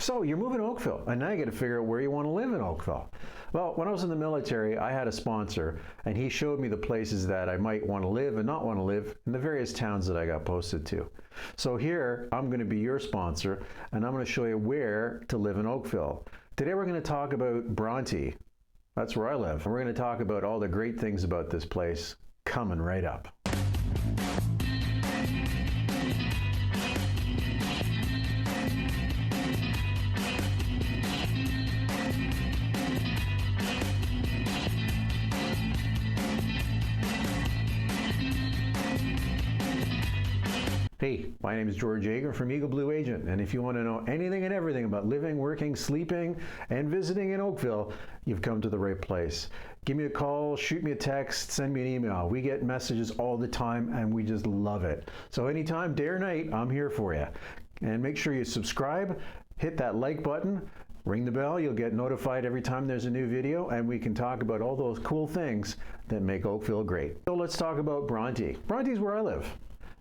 So you're moving to Oakville, and now you got to figure out where you want to live in Oakville. Well, when I was in the military, I had a sponsor, and he showed me the places that I might want to live and not want to live in the various towns that I got posted to. So here, I'm going to be your sponsor, and I'm going to show you where to live in Oakville. Today, we're going to talk about Bronte. That's where I live. And we're going to talk about all the great things about this place coming right up. Hey, my name is Jager from Eagle Blue Agent, and if you want to know anything and everything about living, working, sleeping, and visiting in Oakville, you've come to the right place. Give me a call, shoot me a text, send me an email. We get messages all the time, and we just love it. So anytime, day or night, I'm here for you. And make sure you subscribe, hit that like button, ring the bell. You'll get notified every time there's a new video, and we can talk about all those cool things that make Oakville great. So let's talk about Bronte. Bronte's where I live.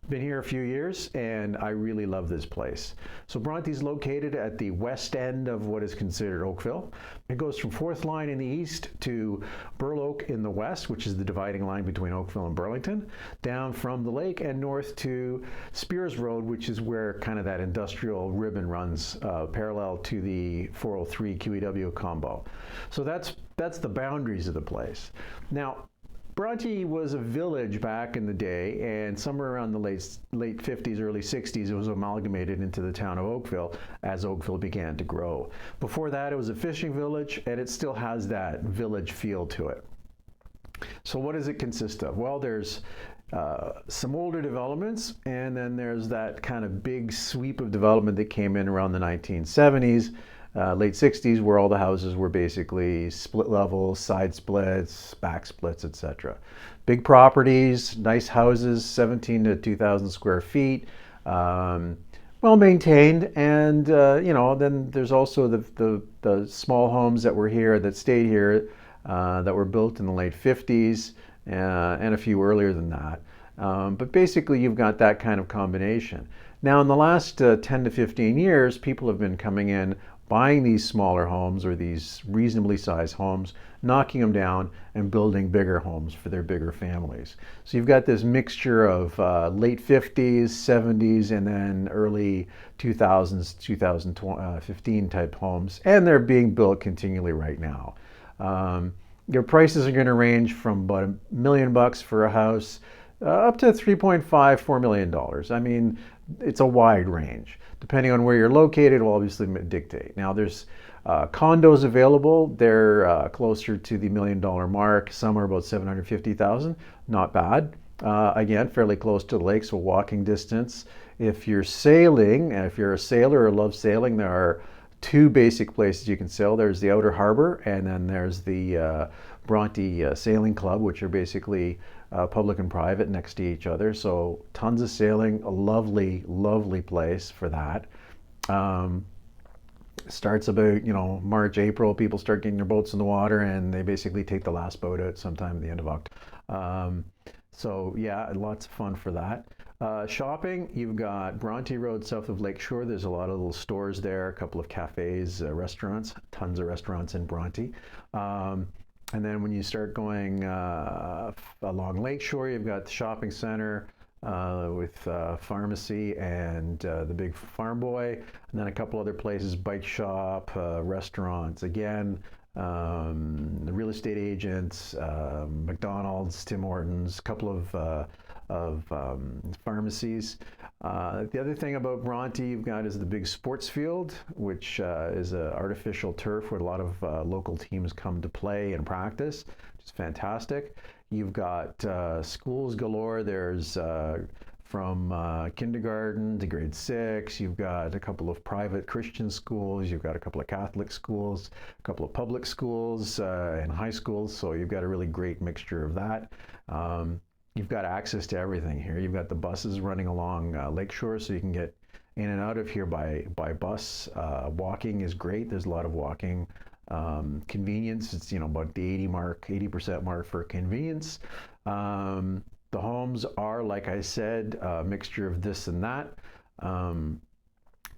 Been here a few years, and I really love this place. So Bronte's located at the west end of what is considered Oakville. It goes from 4th Line in the east to Burloak in the west, which is the dividing line between Oakville and Burlington, down from the lake and north to Spears Road, which is where kind of that industrial ribbon runs parallel to the 403 QEW combo. So that's the boundaries of the place. Now, Bronte was a village back in the day, and somewhere around the late 50s, early 60s, it was amalgamated into the town of Oakville as Oakville began to grow. Before that, it was a fishing village, and it still has that village feel to it. So what does it consist of? Well, there's some older developments, and then there's that kind of big sweep of development that came in around the 1970s. Late 60s, where all the houses were basically split level, side splits, back splits, etc. Big properties, nice houses, 17 to 2,000 square feet, well maintained, and then there's also the small homes that were here, that stayed here, that were built in the late 50s, and a few earlier than that. But basically, you've got that kind of combination. Now, in the last 10 to 15 years, people have been coming in, buying these smaller homes or these reasonably sized homes, knocking them down and building bigger homes for their bigger families. So you've got this mixture of late 50s, 70s, and then early 2000s, 2015 type homes, and they're being built continually right now. Your prices are going to range from about $1 million for a house up to $3.5, $4 million. I mean, it's a wide range. Depending on where you're located, will obviously dictate. Now, there's condos available. They're closer to the $1 million mark. Some are about $750,000. Not bad. Again, fairly close to the lake, so walking distance. If you're sailing, and if you're a sailor or love sailing, there are two basic places you can sail. There's the Outer Harbor, and then there's the Bronte Sailing Club, which are basically public and private next to each other. So tons of sailing, a lovely, lovely place for that. Starts about, March, April, people start getting their boats in the water, and they basically take the last boat out sometime at the end of October. So yeah, lots of fun for that. Shopping, you've got Bronte Road south of Lakeshore. There's a lot of little stores there, a couple of cafes, restaurants, tons of restaurants in Bronte. And then when you start going along Lakeshore, you've got the shopping center with pharmacy and the big farm boy, and then a couple other places, bike shop, restaurants, again, the real estate agents, McDonald's, Tim Hortons, a couple of pharmacies. The other thing about Bronte you've got is the big sports field, which is an artificial turf where a lot of local teams come to play and practice, which is fantastic. You've got schools galore. There's from kindergarten to grade 6. You've got a couple of private Christian schools. You've got a couple of Catholic schools, a couple of public schools, and high schools. So you've got a really great mixture of that. You've got access to everything here. You've got the buses running along Lakeshore, so you can get in and out of here by bus. Walking is great. There's a lot of walking convenience. It's about the 80% mark for convenience. The homes are, like I said, a mixture of this and that.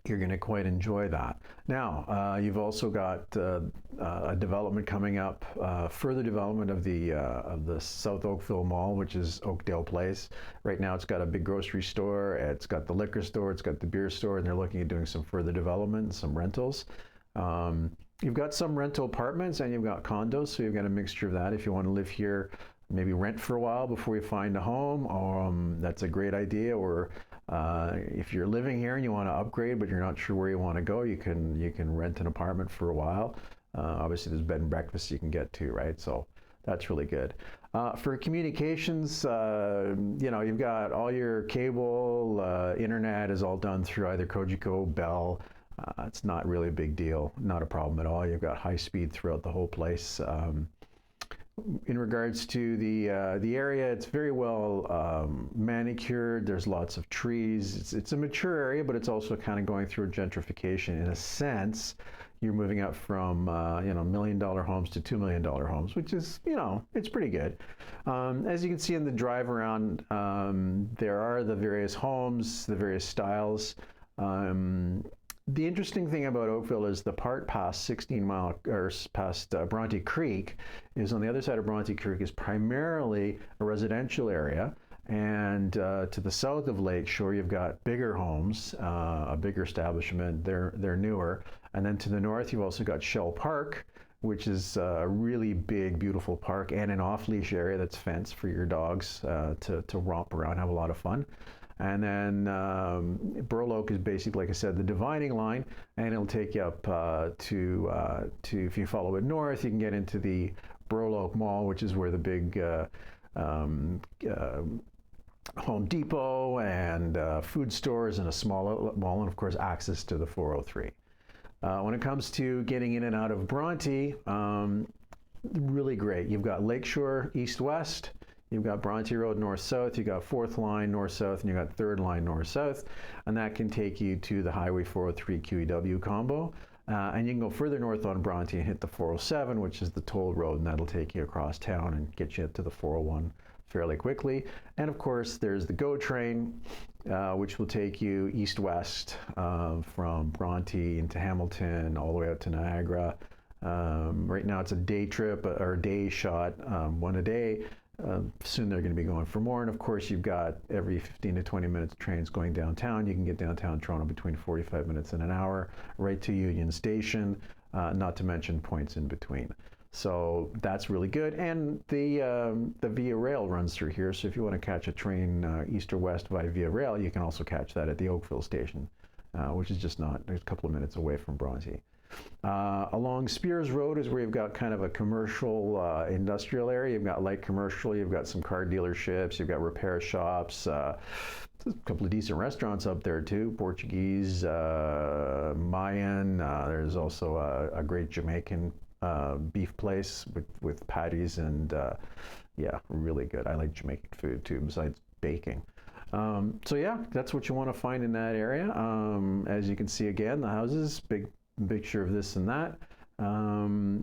You're going to quite enjoy that. Now, you've also got a development coming up, further development of the South Oakville Mall, which is Oakdale Place. Right now, it's got a big grocery store, it's got the liquor store, it's got the beer store, and they're looking at doing some further development, some rentals. You've got some rental apartments and you've got condos, so you've got a mixture of that. If you want to live here, maybe rent for a while before you find a home, that's a great idea. Or if you're living here and you want to upgrade but you're not sure where you want to go, you can rent an apartment for a while. Obviously there's bed and breakfast you can get to, right? So that's really good. For communications, you've got all your cable, internet is all done through either Cogeco, Bell. It's not really a big deal, not a problem at all. You've got high speed throughout the whole place. In regards to the area, it's very well manicured. There's lots of trees. It's a mature area, but it's also kind of going through a gentrification in a sense. You're moving up from $1 million homes to $2 million homes, which is it's pretty good. As you can see in the drive around, there are the various homes, the various styles. The interesting thing about Oakville is the part past 16 Mile, or past Bronte Creek, is on the other side of Bronte Creek is primarily a residential area, and to the south of Lakeshore you've got bigger homes, a bigger establishment. They're newer, and then to the north you've also got Shell Park, which is a really big, beautiful park and an off-leash area that's fenced for your dogs to romp around, have a lot of fun. And then Burl Oak is basically, like I said, the dividing line, and it'll take you up to if you follow it north, you can get into the Burl Oak Mall, which is where the big Home Depot and food stores and a small mall, and of course access to the 403. When it comes to getting in and out of Bronte, really great. You've got Lakeshore east-west. You've got Bronte Road north-south, you've got 4th line north-south, and you've got 3rd line north-south, and that can take you to the Highway 403 QEW combo. And you can go further north on Bronte and hit the 407, which is the toll road, and that'll take you across town and get you to the 401 fairly quickly. And of course, there's the GO train, which will take you east-west from Bronte into Hamilton, all the way out to Niagara. Right now it's a day trip, or a day shot, one a day. Soon they're going to be going for more, and of course you've got every 15 to 20 minutes trains going downtown. You can get downtown Toronto between 45 minutes and an hour, right to Union Station, not to mention points in between. So that's really good, and the Via Rail runs through here, so if you want to catch a train east or west via Via Rail, you can also catch that at the Oakville station, which is just not a couple of minutes away from Bronte. Along Spears Road is where you've got kind of a commercial industrial area. You've got light commercial, you've got some car dealerships, you've got repair shops, a couple of decent restaurants up there too, Portuguese, Mayan. There's also a great Jamaican beef place with patties, and yeah, really good. I like Jamaican food too, besides baking. So yeah, that's what you want to find in that area. As you can see again, the houses, big picture of this and that.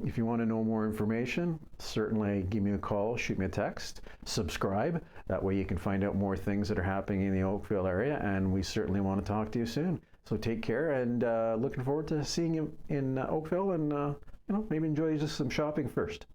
If you want to know more information, certainly give me a call, shoot me a text, subscribe. That way you can find out more things that are happening in the Oakville area, and we certainly want to talk to you soon. So take care, and looking forward to seeing you in Oakville, and maybe enjoy just some shopping first.